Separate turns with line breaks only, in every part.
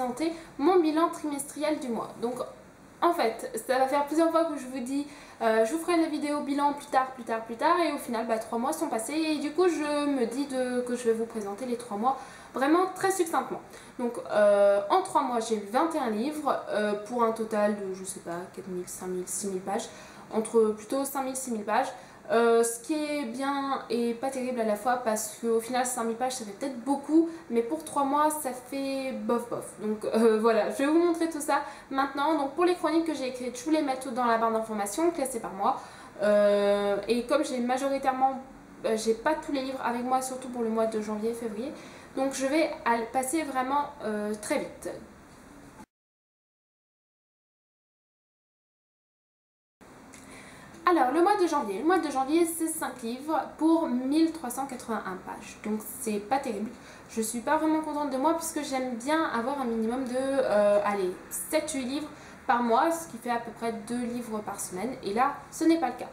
présenter mon bilan trimestriel du mois. Donc en fait, ça va faire plusieurs fois que je vous dis je vous ferai la vidéo bilan plus tard et au final 3 mois sont passés et du coup je me dis que je vais vous présenter les 3 mois vraiment très succinctement. Donc en 3 mois j'ai lu 21 livres pour un total de je sais pas 4000, 5000, 6000 pages, entre plutôt 5000, 6000 pages. Ce qui est bien et pas terrible à la fois parce qu'au final 5000 pages ça fait peut-être beaucoup mais pour 3 mois ça fait bof bof. Donc voilà, je vais vous montrer tout ça maintenant. Donc pour les chroniques que j'ai écrites, je vous les mets toutes dans la barre d'informations classées par mois. Et comme j'ai majoritairement, j'ai pas tous les livres avec moi, surtout pour le mois de janvier et février, donc je vais passer vraiment très vite. Alors, le mois de janvier c'est 5 livres pour 1381 pages, donc c'est pas terrible. Je suis pas vraiment contente de moi puisque j'aime bien avoir un minimum de, allez, 7-8 livres par mois, ce qui fait à peu près 2 livres par semaine, et là, ce n'est pas le cas.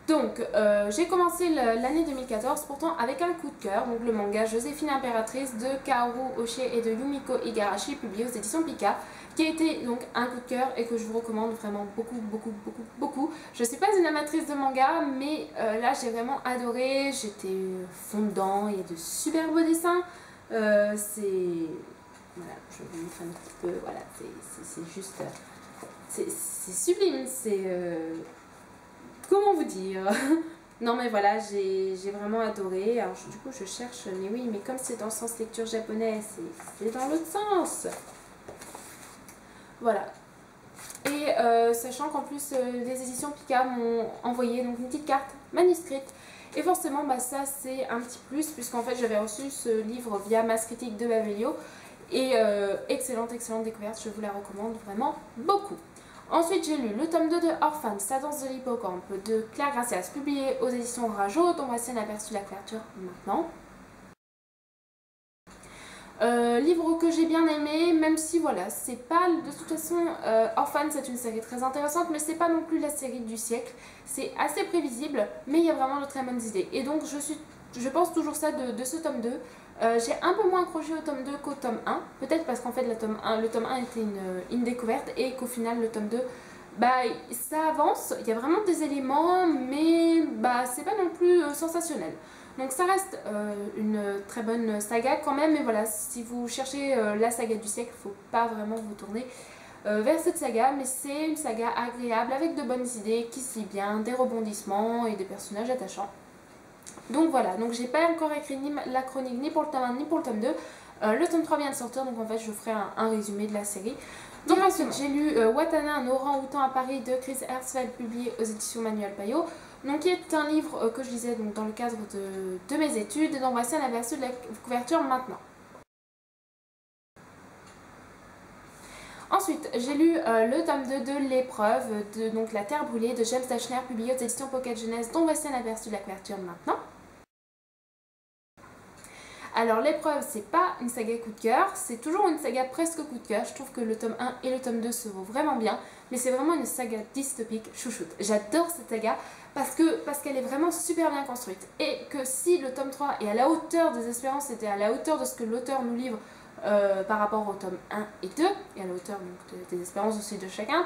Donc, j'ai commencé l'année 2014 pourtant avec un coup de cœur, donc le manga Joséphine Impératrice de Kaoru Oshie et de Yumiko Igarashi, publié aux éditions Pika, qui a été donc un coup de cœur et que je vous recommande vraiment beaucoup. Je ne suis pas une amatrice de manga, mais là j'ai vraiment adoré, j'étais fond dedans, il y a de super beaux dessins, c'est... Voilà, je vous montre un petit peu, voilà, c'est juste... c'est sublime, c'est... Comment vous dire? Non mais voilà, j'ai vraiment adoré. Alors du coup je cherche, mais oui, mais comme c'est dans le sens lecture japonais, c'est dans l'autre sens. Voilà. Et sachant qu'en plus les éditions Pika m'ont envoyé donc une petite carte manuscrite. Et forcément ça c'est un petit plus puisqu'en fait j'avais reçu ce livre via Mass Critique de Bavelio. Et excellente découverte, je vous la recommande vraiment beaucoup. Ensuite, j'ai lu le tome 2 de Orphan, Sa danse de l'hippocampe de Claire Gracias, publié aux éditions Rajo, dont voici un aperçu de la couverture maintenant. Livre que j'ai bien aimé, même si voilà, c'est pas de toute façon, Orphan c'est une série très intéressante, mais c'est pas non plus la série du siècle. C'est assez prévisible, mais il y a vraiment de très bonnes idées. Et donc je pense toujours ça de ce tome 2. J'ai un peu moins accroché au tome 2 qu'au tome 1, peut-être parce qu'en fait le tome 1 était une découverte et qu'au final le tome 2, ça avance, il y a vraiment des éléments, mais c'est pas non plus sensationnel. Donc ça reste une très bonne saga quand même, mais voilà, si vous cherchez la saga du siècle, il ne faut pas vraiment vous tourner vers cette saga, mais c'est une saga agréable avec de bonnes idées qui se lit bien, des rebondissements et des personnages attachants. Donc voilà, donc j'ai pas encore écrit ni la chronique ni pour le tome 1 ni pour le tome 2. Le tome 3 vient de sortir, donc en fait je ferai un résumé de la série. Donc ensuite j'ai lu Watana, un orang-outan à Paris de Chris Herzfeld, publié aux éditions Manuel Payot. Donc qui est un livre que je lisais donc, dans le cadre de mes études, et donc voici un aperçu de la couverture maintenant. Ensuite, j'ai lu le tome 2 de L'épreuve, donc La Terre brûlée de James Dashner, publié aux éditions Pocket Jeunesse, dont voici un aperçu de la couverture maintenant. Alors L'épreuve, c'est pas une saga coup de cœur, c'est toujours une saga presque coup de cœur. Je trouve que le tome 1 et le tome 2 se vaut vraiment bien, mais c'est vraiment une saga dystopique chouchoute. J'adore cette saga parce qu'elle est vraiment super bien construite. Et que si le tome 3 est à la hauteur des espérances, c'était à la hauteur de ce que l'auteur nous livre par rapport au tome 1 et 2, et à la hauteur donc, des espérances aussi de chacun,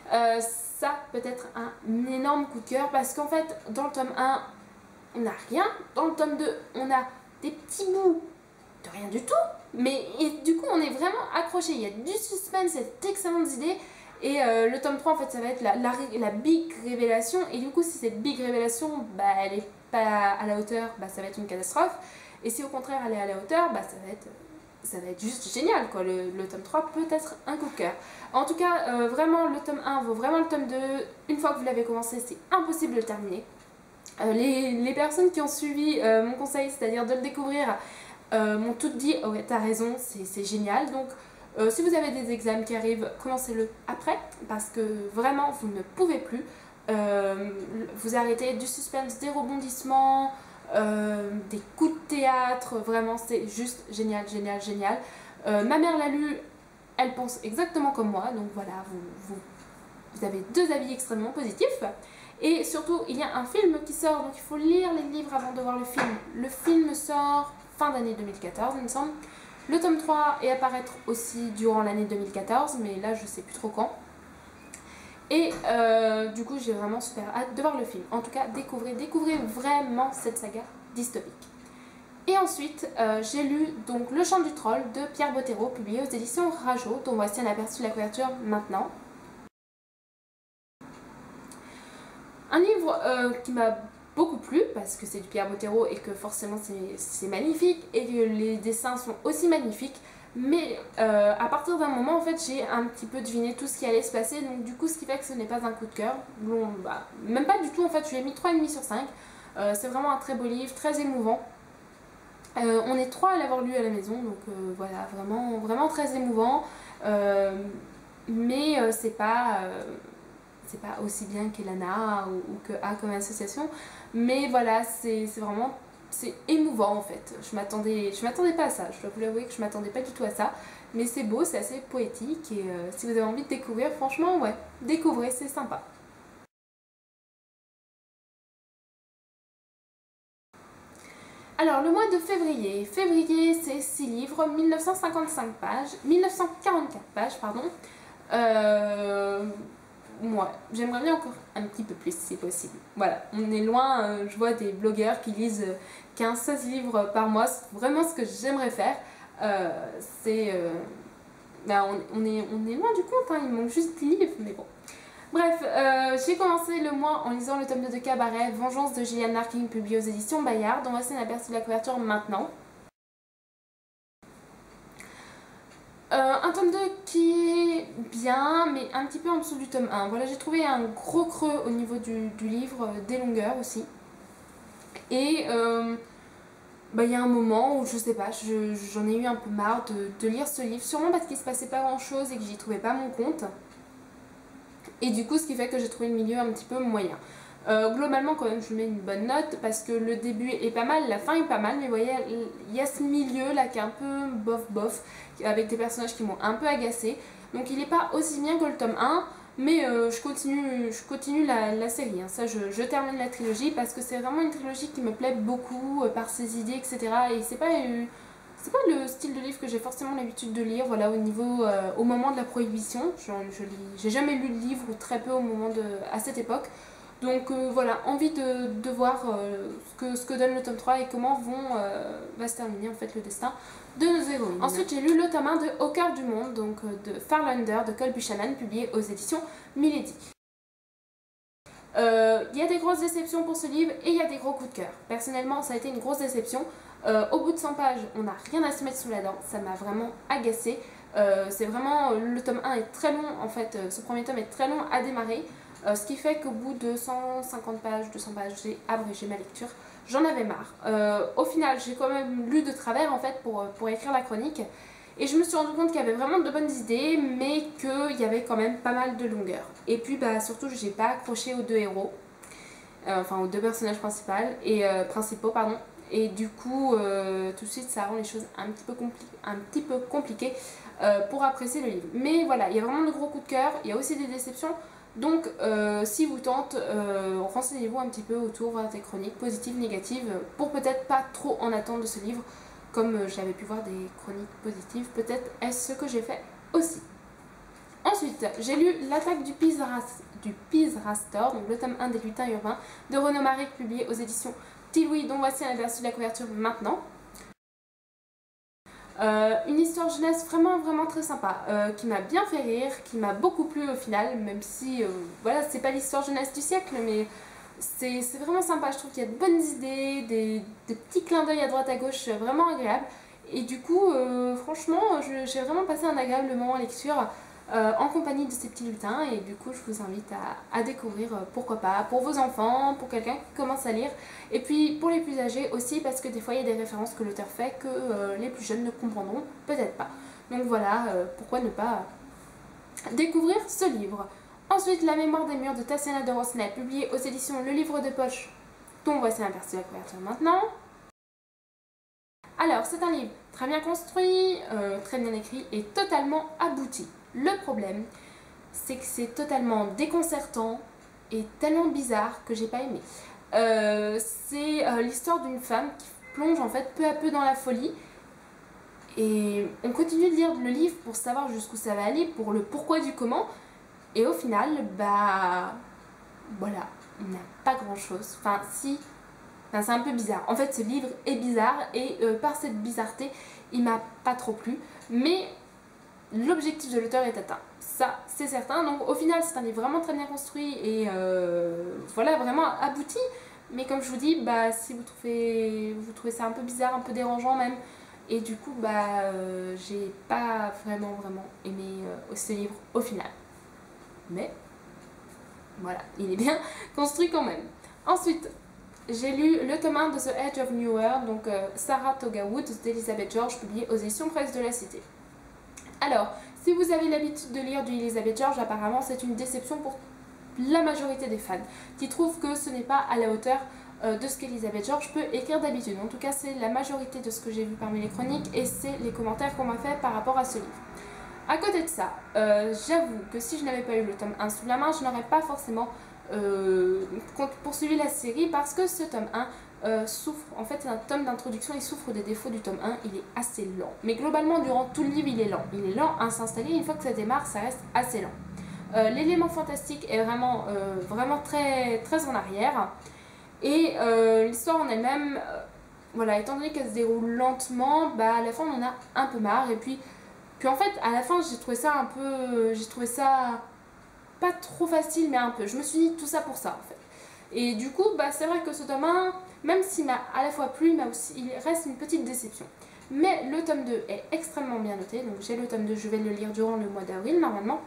ça peut être un énorme coup de cœur parce qu'en fait, dans le tome 1, on n'a rien, dans le tome 2, on a des petits bouts de rien du tout, mais du coup on est vraiment accroché, il y a du suspense, il y a d'excellentes idées, et le tome 3 en fait ça va être la big révélation, et du coup si cette big révélation elle est pas à la hauteur, ça va être une catastrophe, et si au contraire elle est à la hauteur, ça va être juste génial quoi. Le tome 3 peut être un coup de cœur. En tout cas vraiment le tome 1 vaut vraiment le tome 2, une fois que vous l'avez commencé c'est impossible de le terminer. Les personnes qui ont suivi mon conseil, c'est-à-dire de le découvrir, m'ont toutes dit oh ouais t'as raison, c'est génial. Donc si vous avez des examens qui arrivent, commencez-le après parce que vraiment vous ne pouvez plus vous arrêter. Du suspense, des rebondissements, des coups de théâtre, vraiment c'est juste génial. Ma mère l'a lu, elle pense exactement comme moi, donc voilà, vous avez deux avis extrêmement positifs. Et surtout, il y a un film qui sort, donc il faut lire les livres avant de voir le film. Le film sort fin d'année 2014, il me semble. Le tome 3 est à paraître aussi durant l'année 2014, mais là je sais plus trop quand. Et du coup j'ai vraiment super hâte de voir le film. En tout cas, découvrez vraiment cette saga dystopique. Et ensuite, j'ai lu donc Le Chant du Troll de Pierre Bottero, publié aux éditions Rajo, dont voici un aperçu de la couverture maintenant. Un livre qui m'a beaucoup plu, parce que c'est du Pierre Bottero et que forcément c'est magnifique, et que les dessins sont aussi magnifiques. Mais à partir d'un moment, en fait, j'ai un petit peu deviné tout ce qui allait se passer, donc du coup, ce qui fait que ce n'est pas un coup de cœur. Bon, bah, même pas du tout, en fait, je lui ai mis 3,5 sur 5. C'est vraiment un très beau livre, très émouvant. On est 3 à l'avoir lu à la maison, donc voilà, vraiment très émouvant. Mais c'est pas aussi bien qu'Elana ou que A comme association. Mais voilà, c'est émouvant en fait. Je m'attendais pas à ça, je dois vous l'avouer que je m'attendais pas du tout à ça. Mais c'est beau, c'est assez poétique et si vous avez envie de découvrir, franchement, ouais, découvrez, c'est sympa. Alors, le mois de février. Février, c'est 6 livres, 1955 pages, 1944 pages, pardon. Moi, j'aimerais bien encore un petit peu plus si possible. Voilà, on est loin, je vois des blogueurs qui lisent 15-16 livres par mois, c'est vraiment ce que j'aimerais faire. Bah, on est loin du compte, hein, il manque juste 10 livres, mais bon. Bref, j'ai commencé le mois en lisant le tome 2 de Cabaret, Vengeance de Gillian Larkin, publié aux éditions Bayard, dont voici un aperçu de la couverture maintenant. Un tome 2 qui est bien, mais un petit peu en dessous du tome 1. Voilà, j'ai trouvé un gros creux au niveau du livre, des longueurs aussi. Et bah, y a un moment où, je sais pas, j'en ai eu un peu marre de lire ce livre, sûrement parce qu'il se passait pas grand chose et que j'y trouvais pas mon compte. Et du coup, ce qui fait que j'ai trouvé le milieu un petit peu moyen. Globalement, quand même, je mets une bonne note parce que le début est pas mal, la fin est pas mal, mais vous voyez, il y a ce milieu là qui est un peu bof, avec des personnages qui m'ont un peu agacé. Donc il n'est pas aussi bien que le tome 1, mais je continue la série. Hein. Ça, je termine la trilogie parce que c'est vraiment une trilogie qui me plaît beaucoup par ses idées, etc. Et c'est pas le style de livre que j'ai forcément l'habitude de lire, voilà, au moment de la prohibition. J'ai jamais lu de livre ou très peu à cette époque. Donc voilà, envie de voir ce que donne le tome 3 et comment va se terminer en fait le destin de nos héroïnes. Ensuite j'ai lu le tome 1 de Au cœur du monde, donc de Farlander de Cole Buchanan, publié aux éditions Milady. Il y a des grosses déceptions pour ce livre et il y a des gros coups de cœur. Personnellement, ça a été une grosse déception. Au bout de 100 pages, on n'a rien à se mettre sous la dent, ça m'a vraiment agacée. C'est vraiment, le tome 1 est très long, en fait, ce premier tome est très long à démarrer. Ce qui fait qu'au bout de 150 pages, 200 pages, j'ai abrégé ma lecture. J'en avais marre. Au final, j'ai quand même lu de travers en fait pour écrire la chronique. Et je me suis rendu compte qu'il y avait vraiment de bonnes idées, mais qu'il y avait quand même pas mal de longueur. Et puis bah, surtout, j'ai pas accroché aux deux héros. Enfin, aux deux personnages principaux. Et du coup, tout de suite, ça rend les choses un petit peu compliquées pour apprécier le livre. Mais voilà, il y a vraiment de gros coups de cœur. Il y a aussi des déceptions. Donc, si vous tente, renseignez-vous un petit peu autour des chroniques positives, négatives, pour peut-être pas trop en attendre de ce livre, comme j'avais pu voir des chroniques positives, peut-être est-ce ce que j'ai fait aussi. Ensuite, j'ai lu L'attaque du Pise Rastor, donc le tome 1 des lutins urbains, de Renaud Maric, publié aux éditions Tiloui, dont voici un aperçu de la couverture maintenant. Une histoire jeunesse vraiment très sympa, qui m'a bien fait rire, qui m'a beaucoup plu au final, même si voilà, c'est pas l'histoire jeunesse du siècle, mais c'est vraiment sympa. Je trouve qu'il y a de bonnes idées, des petits clins d'œil à droite à gauche vraiment agréables. Et du coup, franchement, j'ai vraiment passé un agréable moment en lecture en compagnie de ces petits lutins. Et du coup, je vous invite à découvrir, pourquoi pas, pour vos enfants, pour quelqu'un qui commence à lire. Et puis pour les plus âgés aussi, parce que des fois, il y a des références que l'auteur fait que les plus jeunes ne comprendront peut-être pas. Donc voilà, pourquoi ne pas découvrir ce livre. Ensuite, La mémoire des murs de Tassiana de Rosnay, publié aux éditions Le Livre de Poche, dont voici un aperçu de la couverture maintenant. Alors, c'est un livre très bien construit, très bien écrit et totalement abouti. Le problème, c'est que c'est totalement déconcertant et tellement bizarre que j'ai pas aimé. C'est l'histoire d'une femme qui plonge en fait peu à peu dans la folie. Et on continue de lire le livre pour savoir jusqu'où ça va aller, pour le pourquoi du comment. Et au final, bah voilà, il n'a pas grand chose. Enfin si, enfin, c'est un peu bizarre. En fait ce livre est bizarre et par cette bizarreté, il m'a pas trop plu. Mais l'objectif de l'auteur est atteint. Ça c'est certain. Donc au final c'est un livre vraiment très bien construit et voilà, vraiment abouti. Mais comme je vous dis, bah si vous trouvez ça un peu bizarre, un peu dérangeant même, et du coup bah j'ai pas vraiment aimé ce livre au final. Mais voilà, il est bien construit quand même. Ensuite, j'ai lu le tome 1 de The Edge of New World, donc Saratoga Woods d'Elizabeth George, publié aux éditions Presse de la Cité. Alors, si vous avez l'habitude de lire du Elizabeth George, apparemment c'est une déception pour la majorité des fans, qui trouvent que ce n'est pas à la hauteur de ce qu'Elizabeth George peut écrire d'habitude. En tout cas, c'est la majorité de ce que j'ai vu parmi les chroniques et c'est les commentaires qu'on m'a fait par rapport à ce livre. À côté de ça, j'avoue que si je n'avais pas eu le tome 1 sous la main, je n'aurais pas forcément poursuivi la série parce que ce tome 1 souffre, en fait c'est un tome d'introduction, il souffre des défauts du tome 1, il est assez lent. Mais globalement, durant tout le livre, il est lent. Il est lent à s'installer, une fois que ça démarre, ça reste assez lent. L'élément fantastique est vraiment très, très en arrière. Et l'histoire en elle-même, voilà, étant donné qu'elle se déroule lentement, bah à la fin on en a un peu marre. Et puis en fait, à la fin, j'ai trouvé ça pas trop facile, mais un peu. Je me suis dit tout ça pour ça, en fait. Et du coup, bah, c'est vrai que ce tome 1, même s'il m'a à la fois plu, il reste une petite déception. Mais le tome 2 est extrêmement bien noté. Donc j'ai le tome 2, je vais le lire durant le mois d'avril, normalement.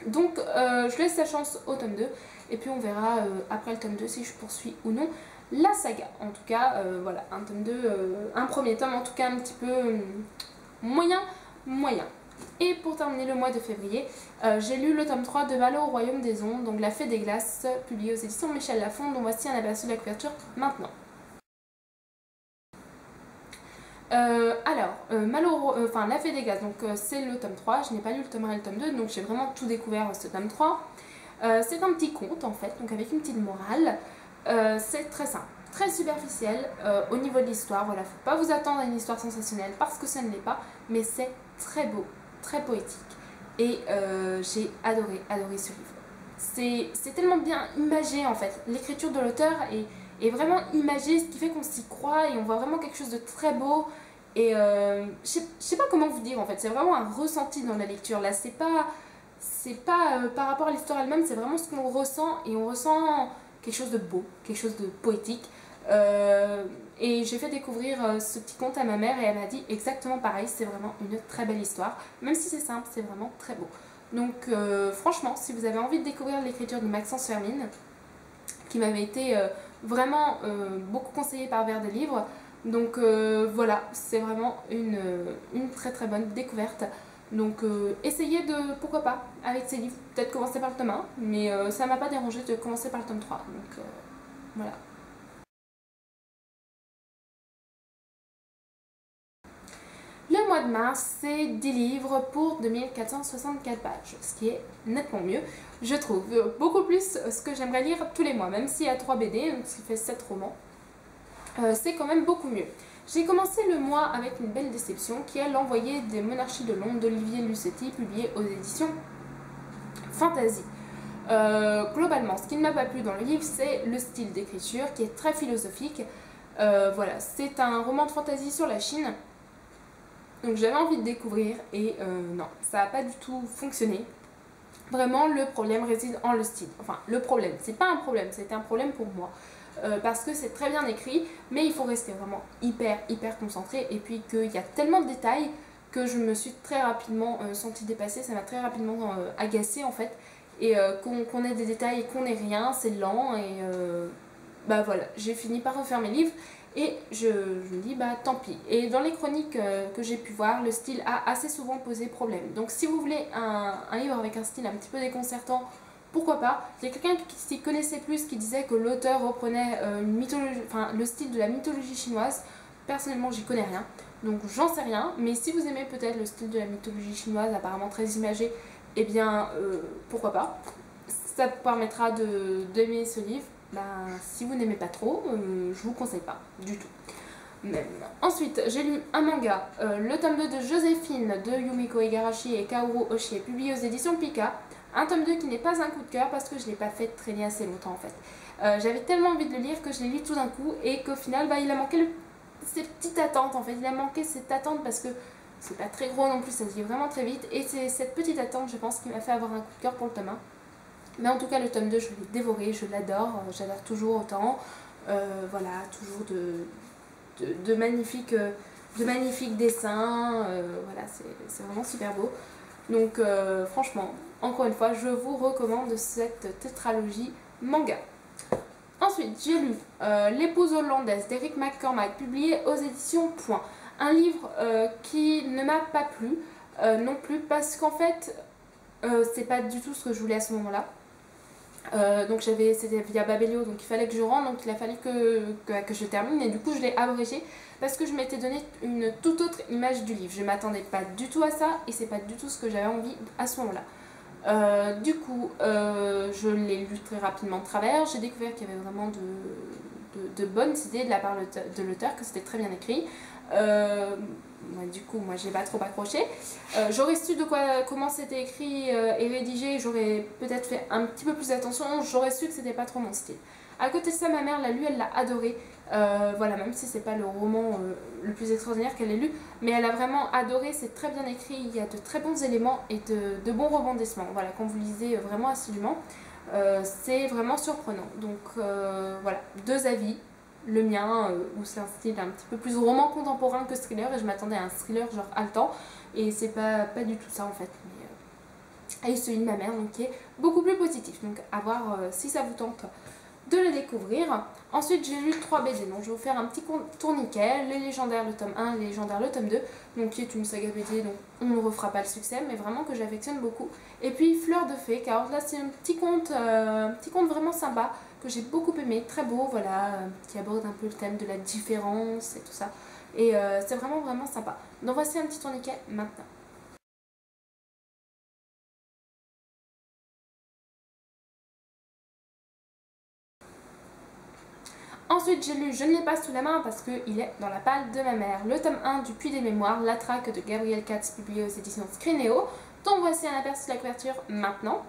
Donc je laisse la chance au tome 2. Et puis on verra après le tome 2 si je poursuis ou non la saga. En tout cas, voilà, un tome 2, un premier tome, en tout cas un petit peu moyen. Et pour terminer le mois de février, j'ai lu le tome 3 de Malo au Royaume des Ondes, donc La Fée des Glaces, publié aux éditions Michel Lafon, dont voici un aperçu de la couverture maintenant. La Fée des Glaces, donc c'est le tome 3, je n'ai pas lu le tome 1 et le tome 2, donc j'ai vraiment tout découvert ce tome 3. C'est un petit conte en fait, donc avec une petite morale. C'est très simple, très superficiel au niveau de l'histoire. Voilà, faut pas vous attendre à une histoire sensationnelle parce que ça ne l'est pas, mais c'est très beau, très poétique. Et j'ai adoré ce livre. C'est tellement bien imagé en fait. L'écriture de l'auteur est vraiment imagée, ce qui fait qu'on s'y croit et on voit vraiment quelque chose de très beau. Et je sais pas comment vous dire en fait, c'est vraiment un ressenti dans la lecture. Là, c'est pas par rapport à l'histoire elle-même, c'est vraiment ce qu'on ressent et on ressent quelque chose de beau, quelque chose de poétique. Et j'ai fait découvrir ce petit conte à ma mère et elle m'a dit exactement pareil, c'est vraiment une très belle histoire. Même si c'est simple, c'est vraiment très beau. Donc franchement, si vous avez envie de découvrir l'écriture de Maxence Fermine, qui m'avait été vraiment beaucoup conseillée par Vers des Livres, donc voilà, c'est vraiment une très très bonne découverte. Donc essayez de, pourquoi pas, avec ces livres, peut-être commencer par le tome 1, mais ça m'a pas dérangé de commencer par le tome 3, donc voilà. Le mois de mars, c'est 10 livres pour 2464 pages, ce qui est nettement mieux, je trouve. Beaucoup plus ce que j'aimerais lire tous les mois, même s'il y a 3 BD, donc ce qui fait 7 romans, c'est quand même beaucoup mieux. J'ai commencé le mois avec une belle déception qui est L'Envoyé des Monarchies de Londres d'Olivier Lucetti, publié aux éditions Fantasy. Globalement, ce qui ne m'a pas plu dans le livre, c'est le style d'écriture qui est très philosophique. Voilà, c'est un roman de fantasy sur la Chine. Donc j'avais envie de découvrir et non, ça n'a pas du tout fonctionné. Vraiment, le problème réside en le style. Enfin, le problème, c'est pas un problème, c'était un problème pour moi. Parce que c'est très bien écrit, mais il faut rester vraiment hyper concentré. Et puis qu'il y a tellement de détails que je me suis très rapidement sentie dépassée, ça m'a très rapidement agacée en fait. Et qu'on ait des détails et qu'on ait rien, c'est lent. Et bah voilà, j'ai fini par refaire mes livres et je me dis bah tant pis. Et dans les chroniques que j'ai pu voir, le style a assez souvent posé problème. Donc si vous voulez un livre avec un style un petit peu déconcertant, pourquoi pas. Il y a quelqu'un qui s'y connaissait plus qui disait que l'auteur reprenait le style de la mythologie chinoise. Personnellement, j'y connais rien, donc j'en sais rien. Mais si vous aimez peut-être le style de la mythologie chinoise, apparemment très imagé, eh bien, pourquoi pas. Ça vous permettra d'aimer ce livre. Ben, si vous n'aimez pas trop, je vous conseille pas du tout. même. Ensuite, j'ai lu un manga, le tome 2 de Joséphine de Yumiko Igarashi et Kaoru Oshie, publié aux éditions Pika. Un tome 2 qui n'est pas un coup de cœur parce que je ne l'ai pas fait traîner assez longtemps en fait. J'avais tellement envie de le lire que je l'ai lu tout d'un coup et qu'au final il a manqué ces petites attentes en fait. Il a manqué cette attente parce que c'est pas très gros non plus, ça se lit vraiment très vite. Et c'est cette petite attente je pense qui m'a fait avoir un coup de cœur pour le tome 1. Mais en tout cas le tome 2 je l'ai dévoré, je l'adore, j'adore toujours autant. Voilà, toujours de magnifiques dessins, voilà, c'est vraiment super beau. Donc franchement, encore une fois, je vous recommande cette tétralogie manga. Ensuite, j'ai lu L'épouse hollandaise d'Eric McCormack, publié aux éditions Point. Un livre qui ne m'a pas plu non plus, parce qu'en fait, c'est pas du tout ce que je voulais à ce moment-là. Donc c'était via Babelio, donc il fallait que je rentre, donc il a fallu que je termine, et du coup je l'ai abrégé parce que je m'étais donné une toute autre image du livre. Je m'attendais pas du tout à ça et c'est pas du tout ce que j'avais envie à ce moment-là. Du coup je l'ai lu très rapidement de travers, j'ai découvert qu'il y avait vraiment de bonnes idées de la part de l'auteur, que c'était très bien écrit. Du coup moi j'ai pas trop accroché. J'aurais su comment c'était écrit et rédigé, j'aurais peut-être fait un petit peu plus attention, j'aurais su que c'était pas trop mon style. À côté de ça, ma mère l'a lu, elle l'a adoré. Voilà, même si c'est pas le roman le plus extraordinaire qu'elle ait lu, mais elle a vraiment adoré, c'est très bien écrit, il y a de très bons éléments et de bons rebondissements. Voilà, quand vous lisez vraiment assidûment, c'est vraiment surprenant. Donc voilà, deux avis. Le mien, où c'est un style un petit peu plus roman contemporain que thriller, et je m'attendais à un thriller genre haletant, et c'est pas du tout ça en fait. Et celui de ma mère, donc, qui est beaucoup plus positif. Donc à voir si ça vous tente de le découvrir. Ensuite j'ai lu 3 BD, donc je vais vous faire un petit tourniquet. Les légendaires le tome 1, les légendaires le tome 2, donc qui est une saga BD, donc on ne refera pas le succès, mais vraiment que j'affectionne beaucoup. Et puis Fleur de Fée, car là c'est un petit conte vraiment sympa, que j'ai beaucoup aimé, très beau, voilà, qui aborde un peu le thème de la différence et tout ça. Et c'est vraiment sympa. Donc voici un petit tourniquet maintenant. Ensuite, j'ai lu Je ne l'ai pas sous la main parce qu'il est dans la palle de ma mère. Le tome 1 du Puits des Mémoires, La Traque de Gabriel Katz, publié aux éditions Scrineo, dont voici un aperçu de la couverture maintenant.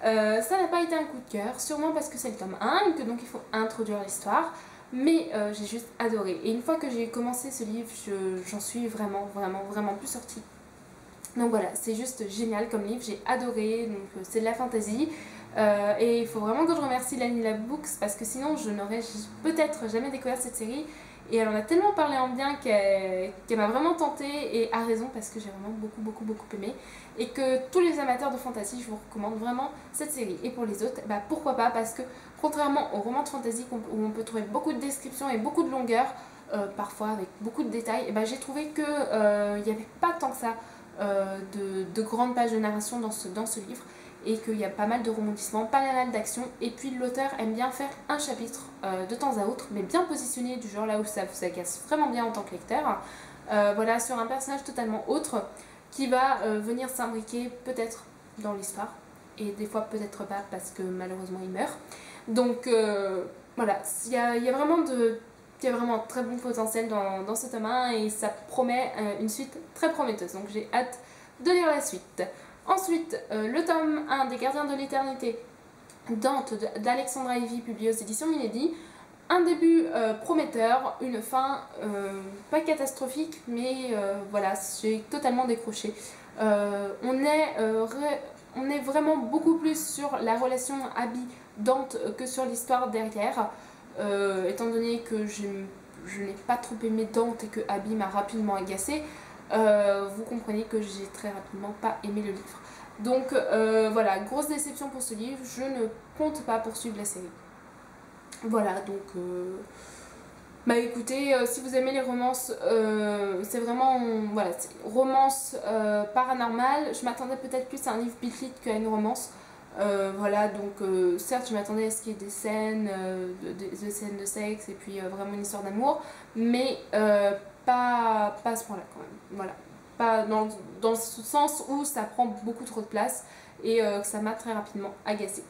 Ça n'a pas été un coup de cœur, sûrement parce que c'est le tome 1 et que donc il faut introduire l'histoire, mais j'ai juste adoré. Et une fois que j'ai commencé ce livre, j'en suis vraiment plus sortie. Donc voilà, c'est juste génial comme livre, j'ai adoré, donc c'est de la fantasy. Et il faut vraiment que je remercie Lanila Books parce que sinon je n'aurais peut-être jamais découvert cette série, et elle en a tellement parlé en bien qu'elle m'a vraiment tentée, et a raison, parce que j'ai vraiment beaucoup aimé, et que tous les amateurs de fantasy, je vous recommande vraiment cette série. Et pour les autres, bah pourquoi pas, parce que contrairement aux romans de fantasy où on peut trouver beaucoup de descriptions et beaucoup de longueur, parfois avec beaucoup de détails, et bah, j'ai trouvé qu'il n'y avait pas tant que ça de grandes pages de narration dans ce livre, et qu'il y a pas mal de rebondissements, pas mal d'action, et puis l'auteur aime bien faire un chapitre de temps à autre, mais bien positionné, du genre là où ça vous agace vraiment bien en tant que lecteur, voilà, sur un personnage totalement autre, qui va venir s'imbriquer peut-être dans l'histoire, et des fois peut-être pas, parce que malheureusement il meurt. Donc voilà, il y a vraiment un très bon potentiel dans ce tome 1, et ça promet une suite très prometteuse, donc j'ai hâte de lire la suite. Ensuite, le tome 1 des Gardiens de l'Éternité, Dante d'Alexandra Ivy, publié aux éditions Milady. Un début prometteur, une fin pas catastrophique, mais voilà, j'ai totalement décroché. On est vraiment beaucoup plus sur la relation Abby-Dante que sur l'histoire derrière, étant donné que je n'ai pas trop aimé Dante et que Abby m'a rapidement agacée. Vous comprenez que j'ai très rapidement pas aimé le livre. Donc voilà, grosse déception pour ce livre, je ne compte pas poursuivre la série. Voilà, donc bah écoutez, si vous aimez les romances, c'est vraiment, voilà, romance paranormale. Je m'attendais peut-être plus à un livre Beat qu'à une romance. Voilà, donc certes je m'attendais à ce qu'il y ait des scènes, des scènes de sexe, et puis vraiment une histoire d'amour, mais pas à ce point-là quand même. Voilà, pas dans ce sens où ça prend beaucoup trop de place et que ça m'a très rapidement agacée.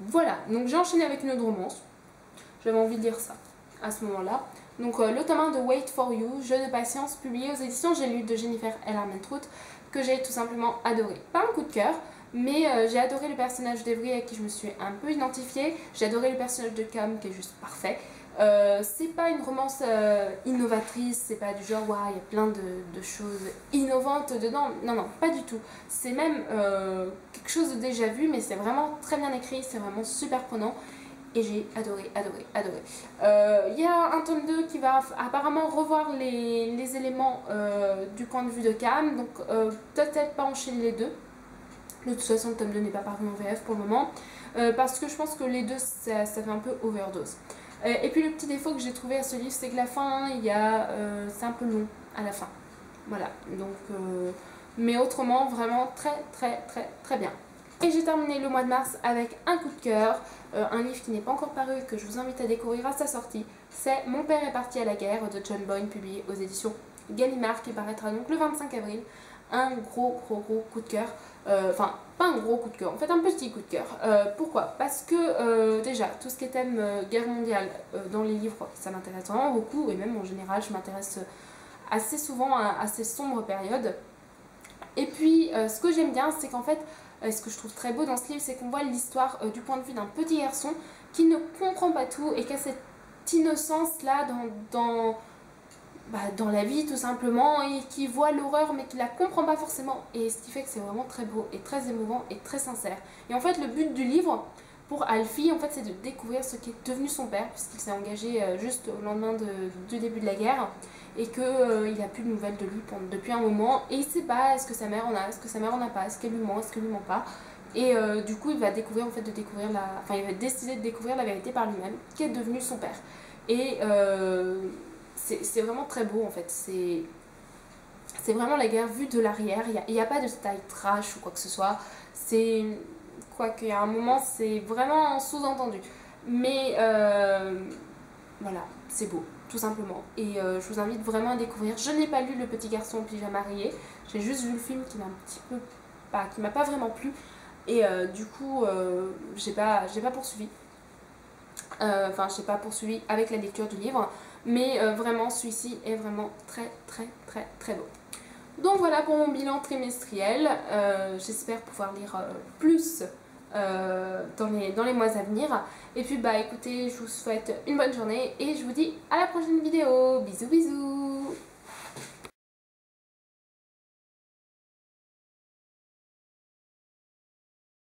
Voilà, donc j'ai enchaîné avec une autre romance. J'avais envie de dire ça. à ce moment-là. Donc le tome 1 de Wait for You, Jeu de patience, publié aux éditions J'ai lu de Jennifer L. Armentrout, que j'ai tout simplement adoré. Pas un coup de cœur, mais j'ai adoré le personnage d'Every avec qui je me suis un peu identifiée. J'ai adoré le personnage de Cam qui est juste parfait. C'est pas une romance innovatrice, c'est pas du genre waouh, il y a plein de choses innovantes dedans. Non, non, pas du tout. C'est même quelque chose de déjà vu, mais c'est vraiment très bien écrit, c'est vraiment super prenant. Et j'ai adoré, adoré, adoré. Il y a un tome 2 qui va apparemment revoir les éléments du point de vue de Cam, donc peut-être pas enchaîner les deux. De toute façon, le tome 2 n'est pas paru en VF pour le moment, parce que je pense que les deux, ça fait un peu overdose. Et puis le petit défaut que j'ai trouvé à ce livre, c'est que la fin, c'est un peu long à la fin. Voilà, donc... mais autrement, vraiment très, très, très, très bien. Et j'ai terminé le mois de mars avec un coup de cœur, un livre qui n'est pas encore paru, que je vous invite à découvrir à sa sortie. C'est Mon père est parti à la guerre de John Boyne, publié aux éditions Gallimard, qui paraîtra donc le 25 avril. Un gros coup de cœur, enfin pas un gros coup de cœur, en fait un petit coup de cœur. Pourquoi? Parce que déjà tout ce qui est thème guerre mondiale dans les livres, ça m'intéresse vraiment beaucoup, et même en général je m'intéresse assez souvent à ces sombres périodes. Et puis ce que j'aime bien, c'est qu'en fait, ce que je trouve très beau dans ce livre, c'est qu'on voit l'histoire du point de vue d'un petit garçon qui ne comprend pas tout et qui a cette innocence là dans la vie tout simplement, et qui voit l'horreur mais qui la comprend pas forcément, et ce qui fait que c'est vraiment très beau et très émouvant et très sincère. Et en fait le but du livre pour Alfie, en fait, c'est de découvrir ce qui est devenu son père, puisqu'il s'est engagé juste au lendemain du début de la guerre, et qu'il n'a plus de nouvelles de lui depuis un moment, et il sait pas est-ce que sa mère en a, est-ce que sa mère en a pas, est-ce qu'elle lui ment, est-ce qu'elle lui ment pas. Et du coup il va découvrir, en fait, il va décider de découvrir la vérité par lui-même, qui est devenu son père. Et c'est vraiment très beau en fait, c'est vraiment la guerre vue de l'arrière, il n'y a pas de style trash ou quoi que ce soit, c'est quoi qu'il y a un moment c'est vraiment sous-entendu, mais voilà, c'est beau tout simplement, et je vous invite vraiment à découvrir. Je n'ai pas lu Le petit garçon au pyjama rayé, j'ai juste vu le film qui m'a un petit peu qui m'a pas vraiment plu, et du coup j'ai pas poursuivi. Enfin, je n'ai pas poursuivi avec la lecture du livre, mais vraiment celui-ci est vraiment très très très très beau. Donc voilà pour mon bilan trimestriel. J'espère pouvoir lire plus dans les mois à venir. Et puis bah écoutez, je vous souhaite une bonne journée et je vous dis à la prochaine vidéo. Bisous bisous.